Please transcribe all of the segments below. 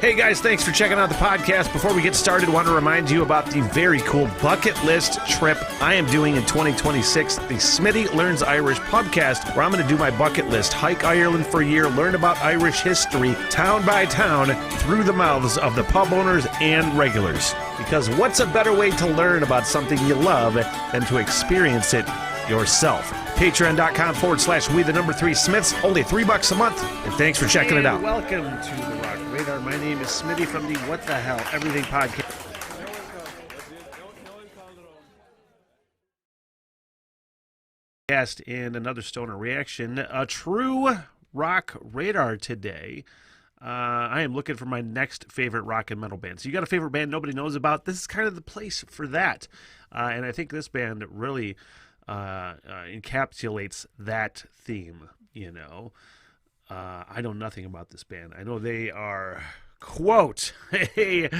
Hey guys, thanks for checking out the podcast. Before we get started, I want to remind you about the very cool bucket list trip I am doing in 2026, the Smitty Learns Irish podcast, where I'm going to do my bucket list, hike Ireland for a year, learn about Irish history, town by town, through the mouths of the pub owners and regulars. Because what's a better way to learn about something you love than to experience it yourself? Patreon.com/we3Smiths, only $3 a month, and thanks for checking it out. Welcome to the Rock Radar. My name is Smitty from the What the Hell Everything podcast. And another Stoner reaction, a true rock radar today. I am looking for my next favorite rock and metal band. So you got a favorite band nobody knows about? This is kind of the place for that. And I think this band really encapsulates that theme, you know. I know nothing about this band. I know they are, quote, a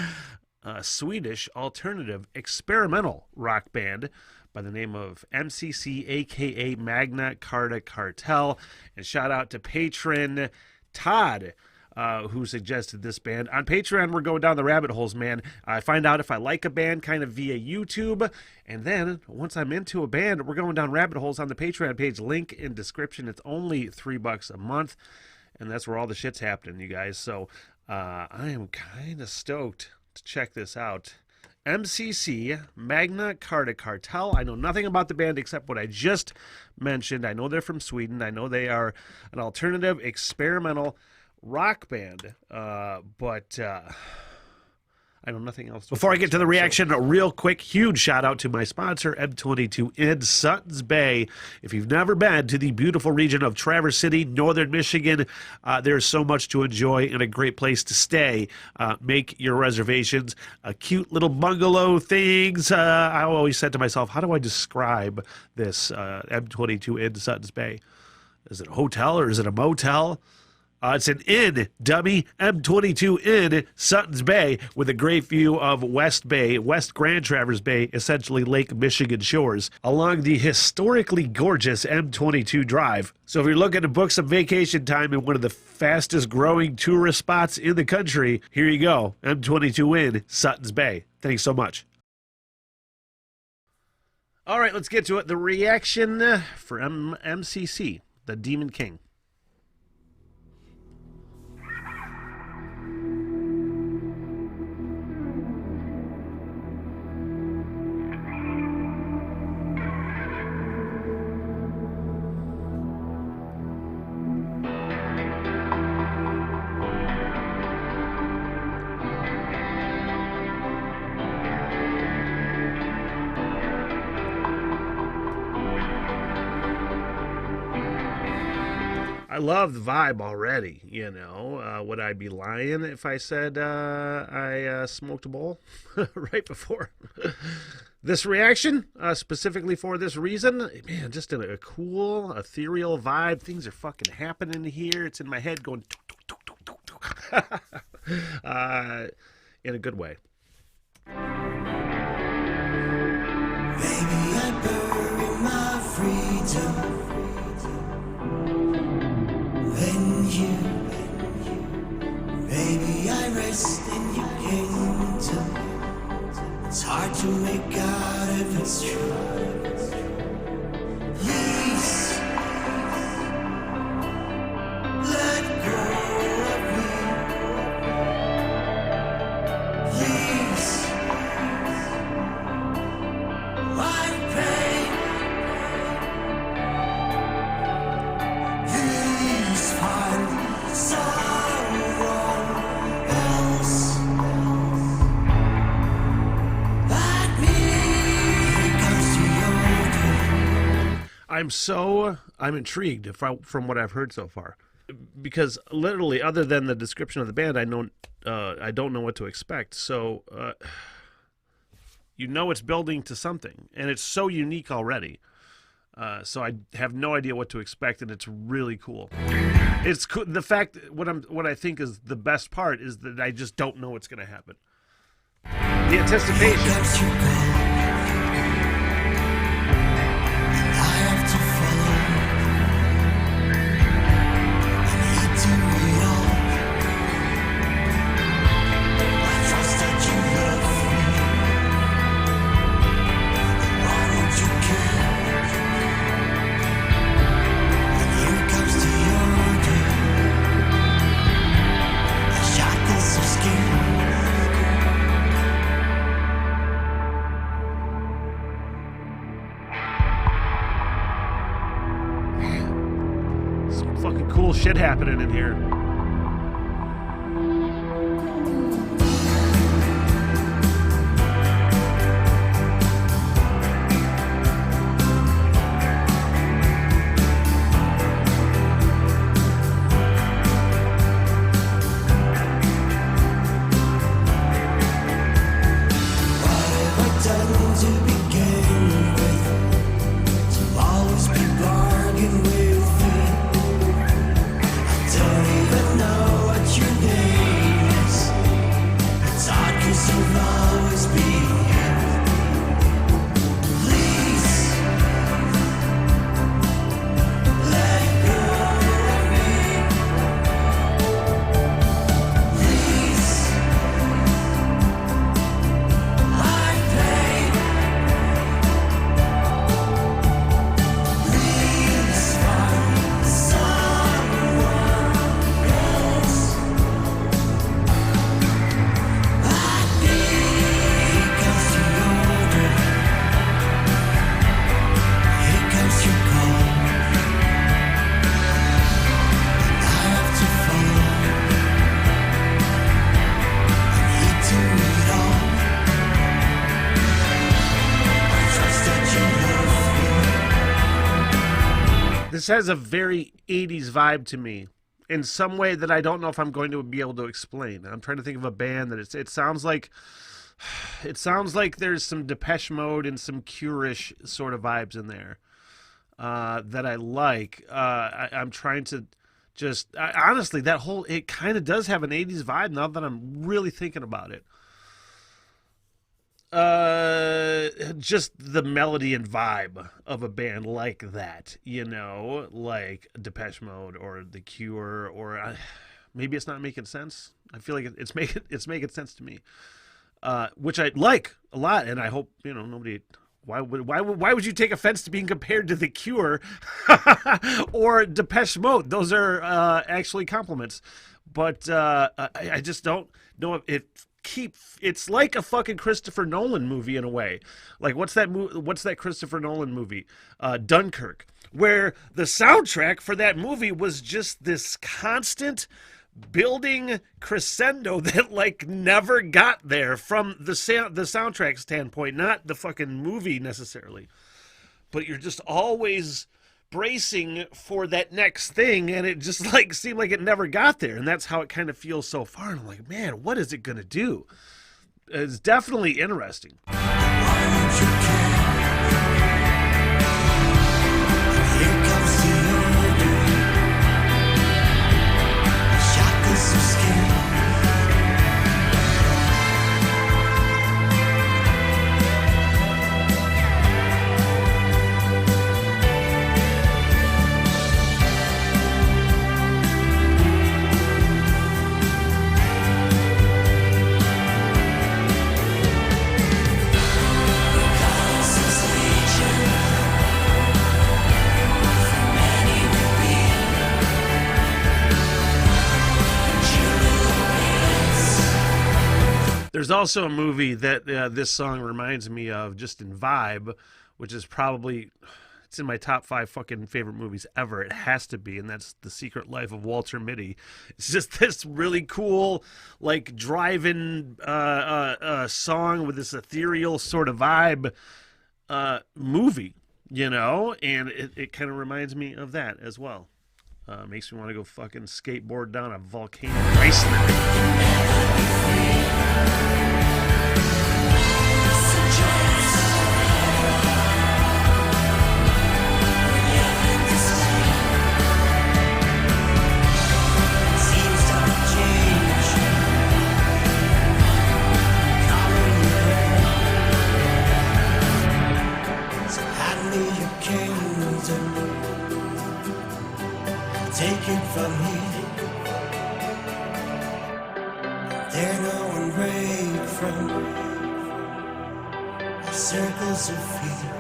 Swedish alternative experimental rock band by the name of MCC, aka Magna Carta Cartel. And shout out to Patron Todd, who suggested this band. On Patreon, we're going down the rabbit holes, man. I find out if I like a band kind of via YouTube, and then once I'm into a band, we're going down rabbit holes on the Patreon page. Link in description. It's only $3 a month, and that's where all the shit's happening, you guys. So I am kind of stoked to check this out. MCC, Magna Carta Cartel. I know nothing about the band except what I just mentioned. I know they're from Sweden. I know they are an alternative experimental rock band, but I know nothing else. Before I get to the reaction, a real quick, huge shout out to my sponsor, M22 in Suttons Bay. If you've never been to the beautiful region of Traverse City, northern Michigan, there's so much to enjoy and a great place to stay. Make your reservations. Cute little bungalow things. I always said to myself, how do I describe this M22 in Suttons Bay? Is it a hotel or is it a motel? It's an inn, dummy, M22 Inn, Suttons Bay, with a great view of West Grand Traverse Bay, essentially Lake Michigan shores, along the historically gorgeous M22 Drive. So if you're looking to book some vacation time in one of the fastest growing tourist spots in the country, here you go, M22 Inn, Suttons Bay. Thanks so much. All right, let's get to it. The reaction for MCC, the Demon King. I love the vibe already, you know. Would I be lying if I said I smoked a bowl right before this reaction, specifically for this reason? Man, just in a cool, ethereal vibe. Things are fucking happening here. It's in my head going in a good way. Baby, I bury my freedom. Baby, I rest in your kingdom. It's hard to make out if it's true. Please, let go of me. Please, why pain? Please find someone else. Let me comes to your door. I'm intrigued from what I've heard so far, because literally, other than the description of the band, I don't know what to expect. So, you know, it's building to something, and it's so unique already. So I have no idea what to expect, and it's really cool. It's cool. The fact that what I think is the best part is that I just don't know what's going to happen. The anticipation. shit happening in here. This has a very 80s vibe to me in some way that I don't know if I'm going to be able to explain. I'm trying to think of a band that it sounds like there's some Depeche Mode and some Cure-ish sort of vibes in there that I like. I'm trying to just honestly, it kind of does have an 80s vibe now that I'm really thinking about it. Just the melody and vibe of a band like that, like Depeche Mode or The Cure, or maybe it's not making sense. I feel like it's making sense to me, which I like a lot, and I hope nobody. Why would you take offense to being compared to The Cure or Depeche Mode? Those are actually compliments, but I just don't know if it's like a fucking Christopher Nolan movie in a way. Like what's that Christopher Nolan movie? Dunkirk, where the soundtrack for that movie was just this constant building crescendo that like never got there from the soundtrack standpoint, not the fucking movie necessarily. But you're just always bracing for that next thing, and it just like seemed like it never got there, and that's how it kind of feels so far. And I'm like, man, what is it gonna do? It's definitely interesting. There's also a movie that this song reminds me of, just in vibe, which is probably, it's in my top 5 fucking favorite movies ever. It has to be, and that's The Secret Life of Walter Mitty. It's just this really cool, like, driving song with this ethereal sort of vibe movie, and it kind of reminds me of that as well. Makes me want to go fucking skateboard down a volcano iceland. Take it from me. Dare no one break from the circles of fear.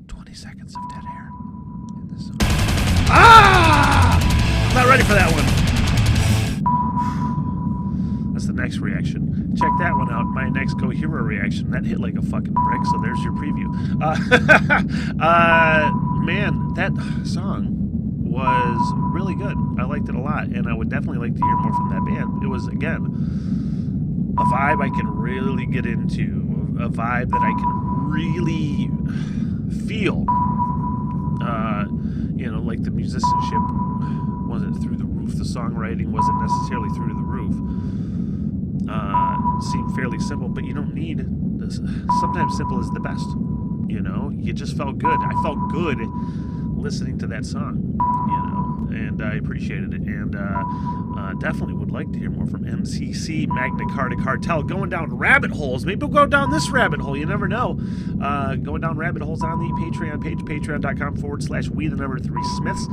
20 seconds of dead air in this song. Ah! I'm not ready for that one. That's the next reaction. check that one out. My next Cohero reaction, that hit like a fucking brick, so there's your preview. Man, that song was really good. I liked it a lot, and I would definitely like to hear more from that band. It was, again, a vibe I can really get into, a vibe that I can really feel. Like the musicianship wasn't through the roof, the songwriting wasn't necessarily through to the roof. Seemed fairly simple, but you don't need this. Sometimes simple is the best. You just felt good. I felt good listening to that song, and I appreciated it, and definitely would like to hear more from MCC, Magna Carta Cartel, going down rabbit holes. Maybe we'll go down this rabbit hole, you never know. Going down rabbit holes on the Patreon page, patreon.com/we3smiths.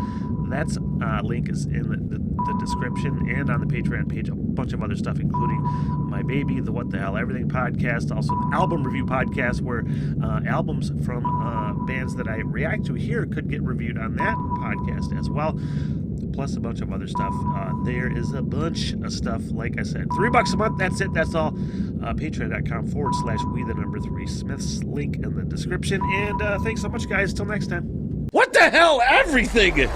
That's link is in the description and on the Patreon page. A bunch of other stuff, including My Baby, the What the Hell Everything podcast, also the album review podcast, where albums from bands that I react to here could get reviewed on that podcast as well, plus a bunch of other stuff. There is a bunch of stuff, like I said. $3 a month, that's it, that's all. Patreon.com/we3smiths, link in the description. And thanks so much, guys. Till next time. What the hell, everything?